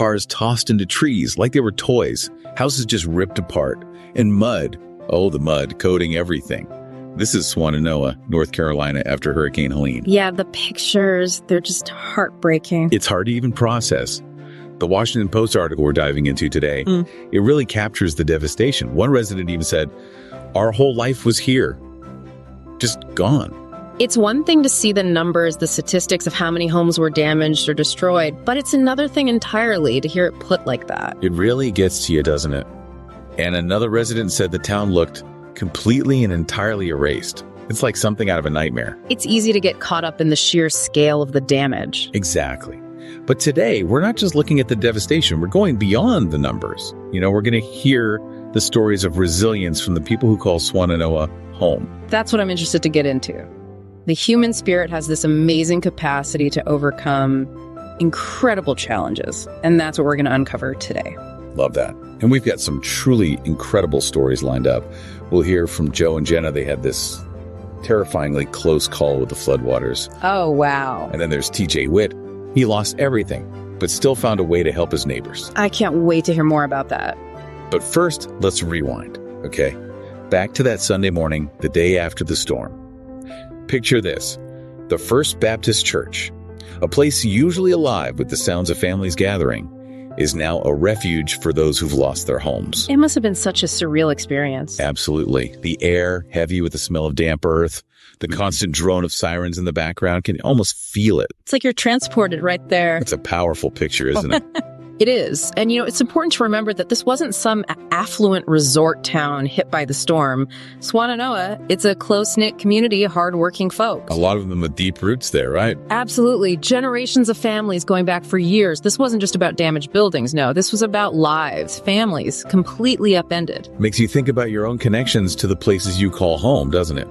cars tossed into trees like they were toys, houses just ripped apart, and mud, the mud, coating everything. This is Swannanoa, North Carolina, after Hurricane Helene. Yeah, the pictures, they're just heartbreaking. It's hard to even process. The Washington Post article we're diving into today, it really captures the devastation. One resident even said, "Our whole life was here, just gone." It's one thing to see the numbers, the statistics of how many homes were damaged or destroyed, but it's another thing entirely to hear it put like that. It really gets to you, doesn't it? And another resident said the town looked completely and entirely erased. It's like something out of a nightmare. It's easy to get caught up in the sheer scale of the damage. Exactly. But today, we're not just looking at the devastation, we're going beyond the numbers. We're going to hear the stories of resilience from the people who call Swannanoa home. That's what I'm interested to get into. The human spirit has this amazing capacity to overcome incredible challenges, and that's what we're going to uncover today. Love that. And we've got some truly incredible stories lined up. We'll hear from Joe and Jenna. They had this terrifyingly close call with the floodwaters. Oh, wow. And then there's TJ Witt. He lost everything, but still found a way to help his neighbors. I can't wait to hear more about that. But first, let's rewind, okay? Back to that Sunday morning, the day after the storm. Picture this, the First Baptist Church, a place usually alive with the sounds of families gathering, is now a refuge for those who've lost their homes. It must have been such a surreal experience. Absolutely. The air, heavy with the smell of damp earth, the constant drone of sirens in the background, can almost feel it. It's like you're transported right there. It's a powerful picture, isn't it? It is. And, it's important to remember that this wasn't some affluent resort town hit by the storm. Swannanoa, it's a close-knit community of hardworking folks. A lot of them with deep roots there, right? Absolutely. Generations of families going back for years. This wasn't just about damaged buildings, no. This was about lives, families, completely upended. Makes you think about your own connections to the places you call home, doesn't it?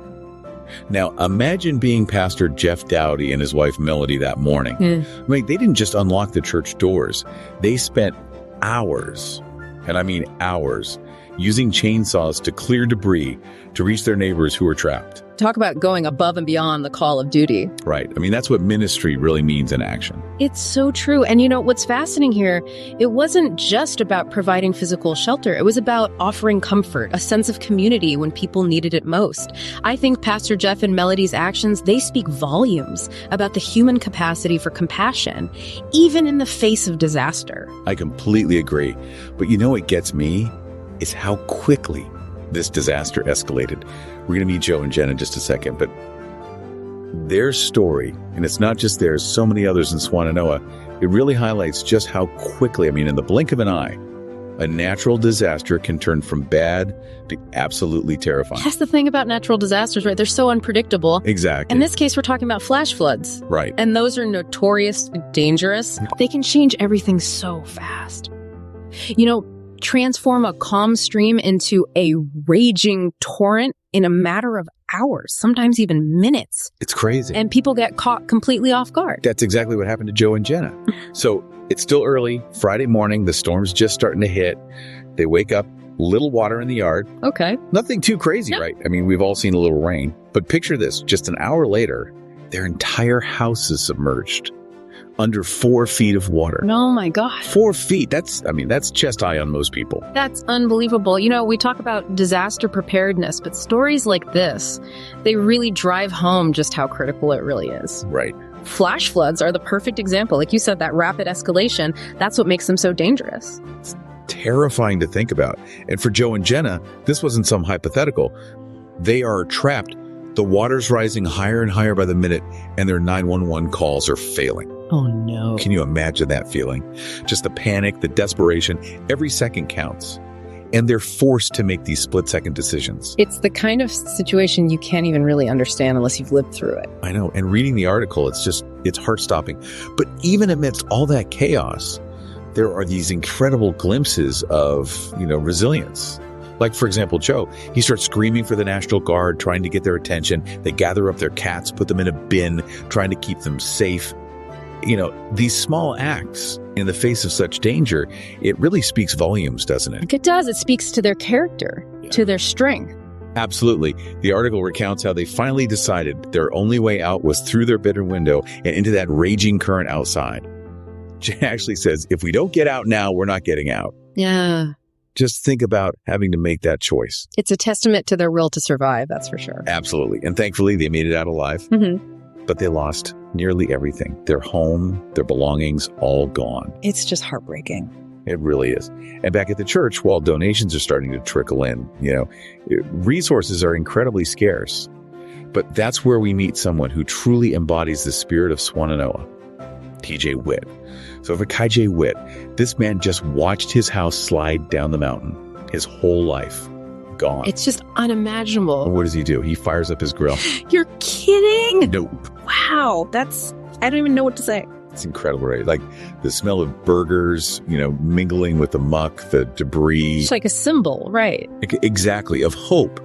Now, imagine being Pastor Jeff Dowdy and his wife Melody that morning. They didn't just unlock the church doors. They spent hours, and I mean hours, using chainsaws to clear debris to reach their neighbors who were trapped. Talk about going above and beyond the call of duty. Right. That's what ministry really means in action. It's so true. And what's fascinating here, it wasn't just about providing physical shelter. It was about offering comfort, a sense of community when people needed it most. I think Pastor Jeff and Melody's actions, they speak volumes about the human capacity for compassion, even in the face of disaster. I completely agree. But what gets me is how quickly this disaster escalated. We're going to meet Joe and Jen in just a second, but their story, and it's not just theirs, so many others in Swannanoa, it really highlights just how quickly, in the blink of an eye, a natural disaster can turn from bad to absolutely terrifying. That's the thing about natural disasters, right? They're so unpredictable. Exactly. In this case, we're talking about flash floods. Right. And those are notoriously dangerous. They can change everything so fast. Transform a calm stream into a raging torrent in a matter of hours, sometimes even minutes. It's crazy. And people get caught completely off guard. That's exactly what happened to Joe and Jenna. So it's still early, Friday morning, the storm's just starting to hit. They wake up, little water in the yard. Okay. Nothing too crazy, right? We've all seen a little rain. But picture this, just an hour later, their entire house is submerged. Under 4 feet of water. Oh my God. 4 feet. That's chest high on most people. That's unbelievable. We talk about disaster preparedness, but stories like this, they really drive home just how critical it really is. Right. Flash floods are the perfect example. Like you said, that rapid escalation, that's what makes them so dangerous. It's terrifying to think about. And for Joe and Jenna, this wasn't some hypothetical. They are trapped. The water's rising higher and higher by the minute, and their 911 calls are failing. Oh, no. Can you imagine that feeling? Just the panic, the desperation, every second counts. And they're forced to make these split-second decisions. It's the kind of situation you can't even really understand unless you've lived through it. I know. And reading the article, it's heart-stopping. But even amidst all that chaos, there are these incredible glimpses of, resilience. Like, for example, Joe, he starts screaming for the National Guard, trying to get their attention. They gather up their cats, put them in a bin, trying to keep them safe. These small acts in the face of such danger, it really speaks volumes, doesn't it? It does. It speaks to their character, to their strength. Absolutely. The article recounts how they finally decided their only way out was through their bedroom window and into that raging current outside. Jen actually says, if we don't get out now, we're not getting out. Yeah. Just think about having to make that choice. It's a testament to their will to survive, that's for sure. Absolutely. And thankfully, they made it out alive. Mm-hmm. But they lost nearly everything. Their home, their belongings, all gone. It's just heartbreaking. It really is. And back at the church, while donations are starting to trickle in, resources are incredibly scarce. But that's where we meet someone who truly embodies the spirit of Swannanoa, T.J. Witt. So for K.J. Witt, this man just watched his house slide down the mountain. His whole life gone. It's just unimaginable. And what does he do? He fires up his grill. You're kidding? Nope. Wow, I don't even know what to say. It's incredible, right? Like the smell of burgers, mingling with the muck, the debris. It's like a symbol, right? Exactly, of hope,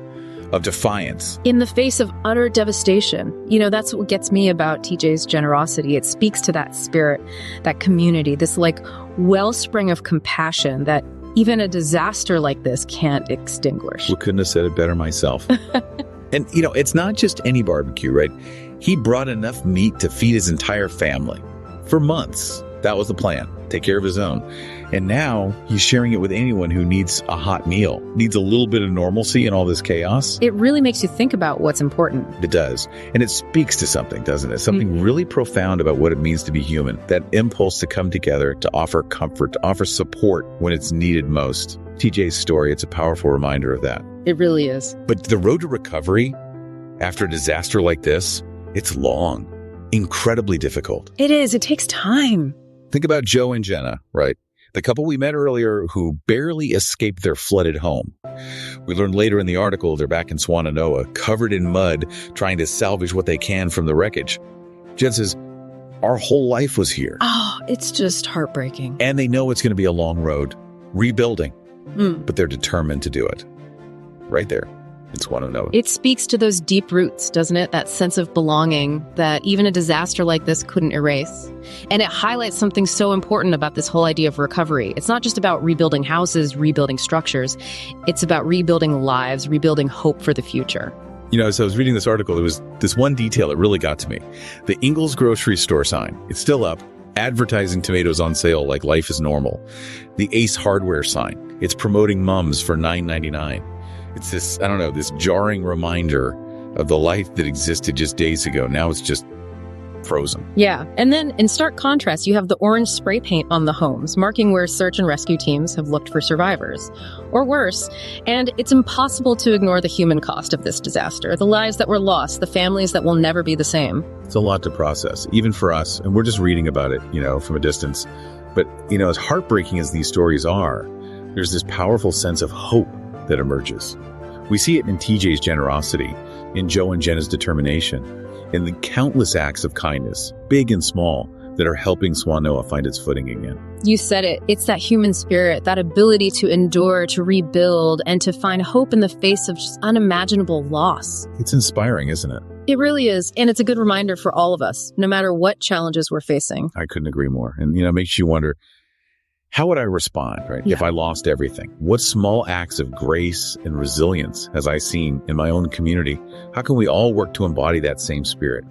of defiance. In the face of utter devastation. That's what gets me about TJ's generosity. It speaks to that spirit, that community, this wellspring of compassion that even a disaster like this can't extinguish. Well, couldn't have said it better myself. And, it's not just any barbecue, right? He brought enough meat to feed his entire family for months. That was the plan. Take care of his own. And now he's sharing it with anyone who needs a hot meal, needs a little bit of normalcy in all this chaos. It really makes you think about what's important. It does. And it speaks to something, doesn't it? Something really profound about what it means to be human. That impulse to come together, to offer comfort, to offer support when it's needed most. TJ's story, it's a powerful reminder of that. It really is. But the road to recovery after a disaster like this, it's long, incredibly difficult. It is. It takes time. Think about Joe and Jenna, right? The couple we met earlier who barely escaped their flooded home. We learned later in the article they're back in Swannanoa, covered in mud, trying to salvage what they can from the wreckage. Jen says, our whole life was here. Oh, it's just heartbreaking. And they know it's going to be a long road, rebuilding, but they're determined to do it. Right there. It's Swannanoa. It speaks to those deep roots, doesn't it? That sense of belonging that even a disaster like this couldn't erase. And it highlights something so important about this whole idea of recovery. It's not just about rebuilding houses, rebuilding structures. It's about rebuilding lives, rebuilding hope for the future. As I was reading this article, there was this one detail that really got to me. The Ingles grocery store sign, it's still up, advertising tomatoes on sale like life is normal. The Ace Hardware sign, it's promoting mums for $9.99. It's this jarring reminder of the life that existed just days ago. Now it's just frozen. Yeah. And then in stark contrast, you have the orange spray paint on the homes, marking where search and rescue teams have looked for survivors. Or worse. And it's impossible to ignore the human cost of this disaster, the lives that were lost, the families that will never be the same. It's a lot to process, even for us. And we're just reading about it, from a distance. But, as heartbreaking as these stories are, there's this powerful sense of hope that emerges. We see it in TJ's generosity, in Joe and Jenna's determination, in the countless acts of kindness, big and small, that are helping Swannanoa find its footing again. You said it. It's that human spirit, that ability to endure, to rebuild, and to find hope in the face of just unimaginable loss. It's inspiring, isn't it? It really is. And it's a good reminder for all of us, no matter what challenges we're facing. I couldn't agree more. And, it makes you wonder, how would I respond, right? Yeah. If I lost everything? What small acts of grace and resilience has I seen in my own community? How can we all work to embody that same spirit,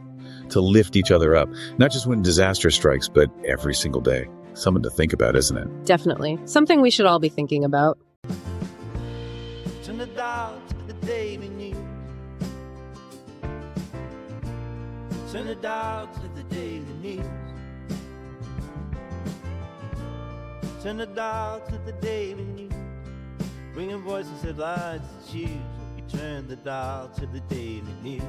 to lift each other up, not just when disaster strikes, but every single day? Something to think about, isn't it? Definitely. Something we should all be thinking about. Turn the dial to the daily news. Turn the dial to the daily news. Turn the dial to the daily news. Bringing voices, headlines, and choose. We turn the dial to the daily news.